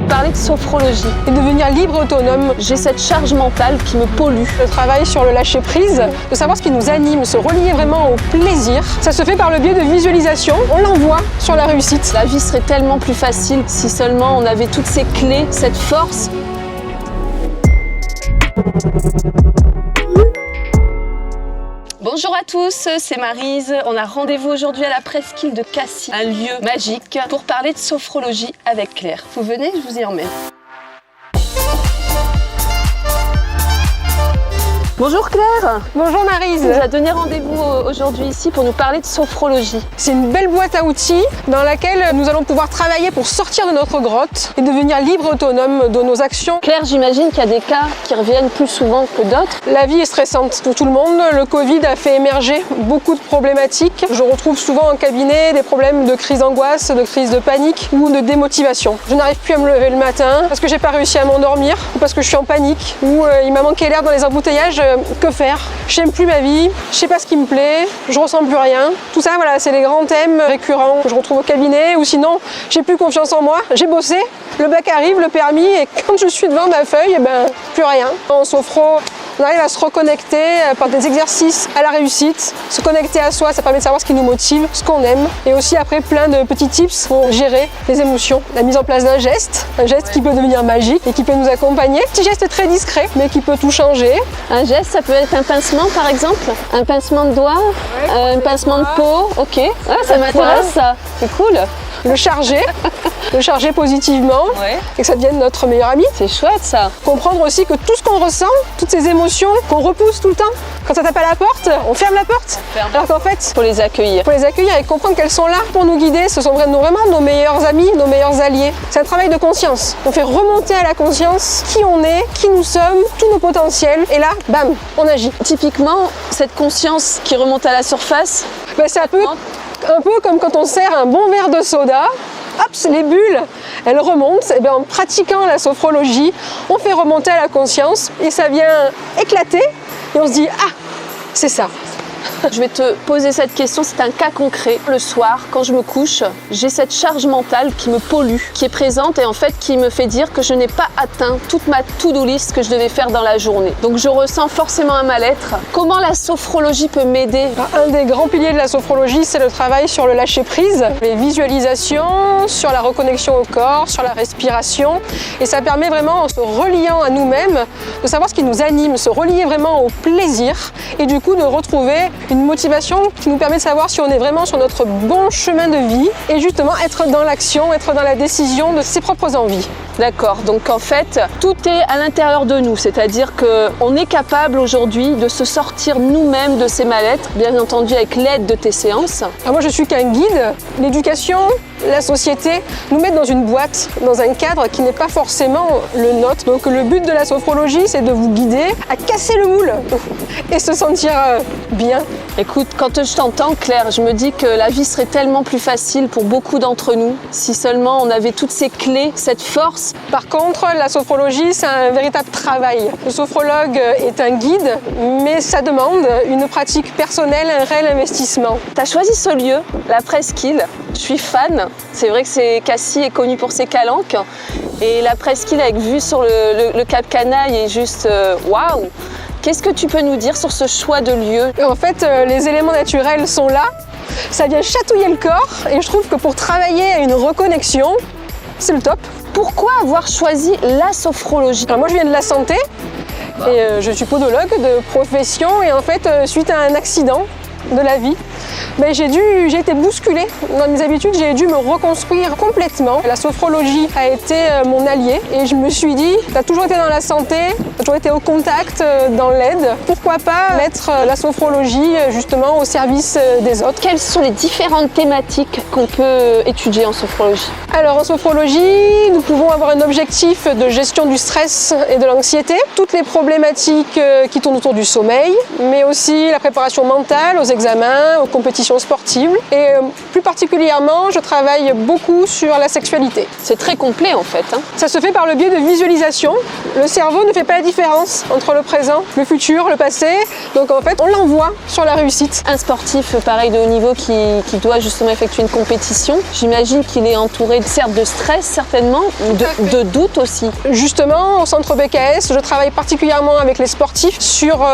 parler de sophrologie. Et devenir libre et autonome. J'ai cette charge mentale qui me pollue. Le travail sur le lâcher prise, de savoir ce qui nous anime, se relier vraiment au plaisir. Ça se fait par le biais de visualisation. On l'envoie sur la réussite. La vie serait tellement plus facile si seulement on avait toutes ces clés, cette force. Bonjour à tous, c'est Maryse. On a rendez-vous aujourd'hui à la Presqu'île de Cassis, un lieu magique, pour parler de sophrologie avec Claire. Vous venez, je vous y emmène. Bonjour Claire. Bonjour Maryse. On nous a donné rendez-vous aujourd'hui ici pour nous parler de sophrologie. C'est une belle boîte à outils dans laquelle nous allons pouvoir travailler pour sortir de notre grotte et devenir libre et autonome de nos actions. Claire, j'imagine qu'il y a des cas qui reviennent plus souvent que d'autres. La vie est stressante pour tout le monde. Le Covid a fait émerger beaucoup de problématiques. Je retrouve souvent en cabinet des problèmes de crise d'angoisse, de crise de panique ou de démotivation. Je n'arrive plus à me lever le matin parce que j'ai pas réussi à m'endormir ou parce que je suis en panique ou il m'a manqué l'air dans les embouteillages. Que faire? J'aime plus ma vie, je sais pas ce qui me plaît, je ressens plus rien. Tout ça, voilà, c'est les grands thèmes récurrents que je retrouve au cabinet. Ou sinon, j'ai plus confiance en moi, j'ai bossé, le bac arrive, le permis, et quand je suis devant ma feuille, plus rien. En sophro, on arrive à se reconnecter par des exercices à la réussite. Se connecter à soi, ça permet de savoir ce qui nous motive, ce qu'on aime. Et aussi après plein de petits tips pour gérer les émotions. La mise en place d'un geste, un geste qui peut devenir magique et qui peut nous accompagner. Petit geste très discret, mais qui peut tout changer. Un geste, ça peut être un pincement par exemple, un pincement de doigt, un pincement de peau, ok. Ah, ça m'intéresse ça, c'est cool. Le charger positivement et que ça devienne notre meilleur ami. C'est chouette ça. Comprendre aussi que tout ce qu'on ressent, toutes ces émotions qu'on repousse tout le temps, quand ça tape à la porte, on ferme la porte. Alors qu'en fait, faut les accueillir. Faut les accueillir et comprendre qu'elles sont là pour nous guider. Ce sont vraiment nos meilleurs amis, nos meilleurs alliés. C'est un travail de conscience. On fait remonter à la conscience qui on est, qui nous sommes, tous nos potentiels. Et là, bam, on agit. Typiquement, cette conscience qui remonte à la surface, c'est un peu comme quand on sert un bon verre de soda. Hop, les bulles, elles remontent. Et en pratiquant la sophrologie, on fait remonter à la conscience et ça vient éclater et on se dit « Ah, c'est ça ». Je vais te poser cette question, c'est un cas concret. Le soir, quand je me couche, j'ai cette charge mentale qui me pollue, qui est présente et en fait qui me fait dire que je n'ai pas atteint toute ma to-do list que je devais faire dans la journée. Donc je ressens forcément un mal-être. Comment la sophrologie peut m'aider? Un des grands piliers de la sophrologie, c'est le travail sur le lâcher-prise, les visualisations, sur la reconnexion au corps, sur la respiration. Et ça permet vraiment, en se reliant à nous-mêmes, de savoir ce qui nous anime, se relier vraiment au plaisir et du coup de retrouver une motivation qui nous permet de savoir si on est vraiment sur notre bon chemin de vie et justement être dans l'action, être dans la décision de ses propres envies. D'accord, donc en fait, tout est à l'intérieur de nous, c'est-à-dire qu'on est capable aujourd'hui de se sortir nous-mêmes de ces mal-être, bien entendu avec l'aide de tes séances. Alors moi je suis qu'un guide, l'éducation, la société nous met dans une boîte, dans un cadre qui n'est pas forcément le nôtre. Donc le but de la sophrologie, c'est de vous guider à casser le moule et se sentir bien. Écoute, quand je t'entends Claire, je me dis que la vie serait tellement plus facile pour beaucoup d'entre nous si seulement on avait toutes ces clés, cette force. Par contre, la sophrologie, c'est un véritable travail. Le sophrologue est un guide, mais ça demande une pratique personnelle, un réel investissement. Tu as choisi ce lieu, la Presqu'île. Je suis fan. C'est vrai que Cassis est connu pour ses calanques. Et la Presqu'île avec vue sur le Cap Canaille est juste waouh! Qu'est-ce que tu peux nous dire sur ce choix de lieu? En fait, les éléments naturels sont là. Ça vient chatouiller le corps. Et je trouve que pour travailler à une reconnexion, c'est le top. Pourquoi avoir choisi la sophrologie? Alors moi, je viens de la santé. Et je suis podologue de profession. Et en fait, suite à un accident de la vie, j'ai été bousculée dans mes habitudes, j'ai dû me reconstruire complètement. La sophrologie a été mon allié et je me suis dit, tu as toujours été dans la santé, tu as toujours été au contact, dans l'aide. Pourquoi pas mettre la sophrologie justement au service des autres? Quelles sont les différentes thématiques qu'on peut étudier en sophrologie? Alors en sophrologie, nous pouvons avoir un objectif de gestion du stress et de l'anxiété, toutes les problématiques qui tournent autour du sommeil, mais aussi la préparation mentale aux examens, aux compétitions compétitions sportives. Et plus particulièrement, je travaille beaucoup sur la sexualité. C'est très complet en fait. Ça se fait par le biais de visualisation. Le cerveau ne fait pas la différence entre le présent, le futur, le passé. Donc en fait, on l'envoie sur la réussite. Un sportif pareil de haut niveau qui doit justement effectuer une compétition, j'imagine qu'il est entouré certes de stress certainement, de doute aussi. Justement, au centre BKS, je travaille particulièrement avec les sportifs sur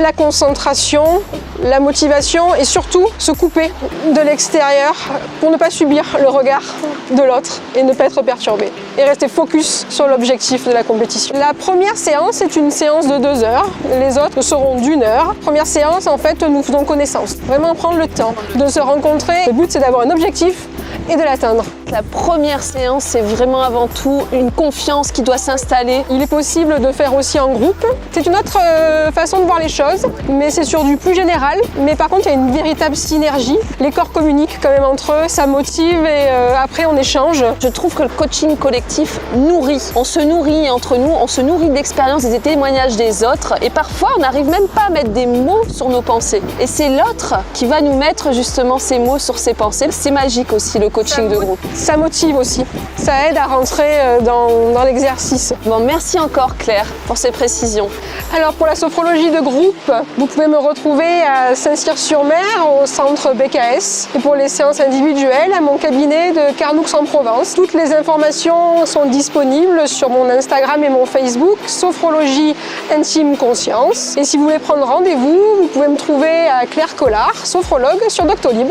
la concentration, la motivation et surtout se couper de l'extérieur pour ne pas subir le regard de l'autre et ne pas être perturbé et rester focus sur l'objectif de la compétition. La première séance est une séance de 2 heures, les autres seront d'1 heure. Première séance, en fait, nous faisons connaissance, vraiment prendre le temps de se rencontrer. Le but, c'est d'avoir un objectif et de l'atteindre. La première séance, c'est vraiment avant tout une confiance qui doit s'installer. Il est possible de faire aussi en groupe. C'est une autre façon de voir les choses, mais c'est sur du plus général. Mais par contre, il y a une véritable synergie. Les corps communiquent quand même entre eux, ça motive et après on échange. Je trouve que le coaching collectif nourrit. On se nourrit entre nous, on se nourrit de l'expérience, des témoignages des autres et parfois on n'arrive même pas à mettre des mots sur nos pensées. Et c'est l'autre qui va nous mettre justement ces mots sur ses pensées. C'est magique aussi le coaching de groupe. Ça motive aussi, ça aide à rentrer dans l'exercice. Bon, merci encore Claire pour ces précisions. Alors pour la sophrologie de groupe, vous pouvez me retrouver à Saint-Cyr-sur-Mer au centre BKS et pour les séances individuelles à mon cabinet de Carnoux-en-Provence. Toutes les informations sont disponibles sur mon Instagram et mon Facebook, Sophrologie Intime Conscience. Et si vous voulez prendre rendez-vous, vous pouvez me trouver à Claire Collard, sophrologue sur Doctolib.